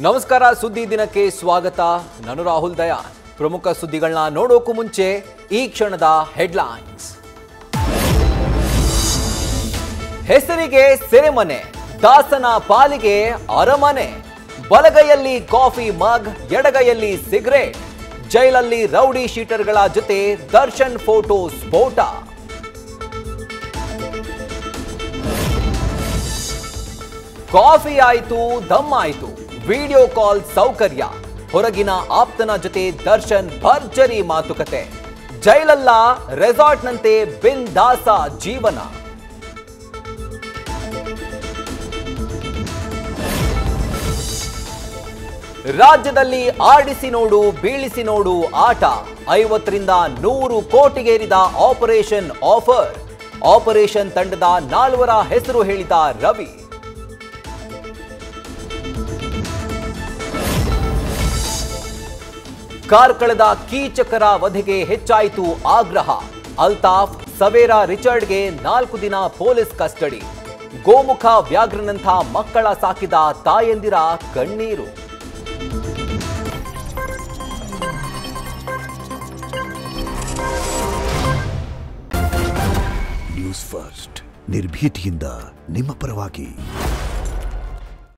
ನಮಸ್ಕಾರ, ಸುದ್ದಿ ದಿನಕ್ಕೆ ಸ್ವಾಗತ. ನಾನು ರಾಹುಲ್ ದಯಾನ್. ಪ್ರಮುಖ ಸುದ್ದಿಗಳನ್ನ ನೋಡೋಕು ಮುಂಚೆ ಈ ಕ್ಷಣದ ಹೆಡ್ಲೈನ್ಸ್. ಹೆಸರಿಗೆ ಸೆರೆಮನೆ, ದಾಸನ ಪಾಲಿಗೆ ಅರಮನೆ. ಬಲಗೈಯಲ್ಲಿ ಕಾಫಿ ಮಗ್, ಎಡಗೈಯಲ್ಲಿ ಸಿಗರೇಟ್. ಜೈಲಲ್ಲಿ ರೌಡಿ ಶೀಟರ್ಗಳ ಜೊತೆ ದರ್ಶನ್ ಫೋಟೋ ಸ್ಫೋಟ. ಕಾಫಿ ಆಯ್ತು, ದಮ್ ಆಯ್ತು, ವಿಡಿಯೋ ಕಾಲ್ ಸೌಕರ್ಯ. ಹೊರಗಿನ ಆಪ್ತನ ಜೊತೆ ದರ್ಶನ್ ಭರ್ಜರಿ ಮಾತುಕತೆ. ಜೈಲಲ್ಲ ರೆಸಾರ್ಟ್ನಂತೆ ಬಿಂದಾಸ ಜೀವನ. ರಾಜ್ಯದಲ್ಲಿ ಆಡಿಸಿ ನೋಡು ಬೀಳಿಸಿ ನೋಡು ಆಟ. 50ರಿಂದ 100 ಕೋಟಿಗೇರಿದ ಆಪರೇಷನ್ ಆಫರ್. ಆಪರೇಷನ್ ತಂಡದ 4 ಹೆಸರು ಹೇಳಿದ ರವಿ. ಕಾರ್ಕಳದ ಕೀಚಕರ ವಧೆಗೆ ಹೆಚ್ಚಾಯಿತು ಆಗ್ರಹ. ಅಲ್ತಾಫ್, ಸವೇರಾ ರಿಚರ್ಡ್ಗೆ 4 ದಿನ ಪೊಲೀಸ್ ಕಸ್ಟಡಿ. ಗೋಮುಖ ವ್ಯಾಘ್ರನಂಥ ಮಕ್ಕಳ ಸಾಕಿದ ತಾಯಂದಿರ ಕಣ್ಣೀರು. ನ್ಯೂಸ್ ಫಸ್ಟ್, ನಿರ್ಭೀತಿಯಿಂದ ನಿಮ್ಮ ಪರವಾಗಿ.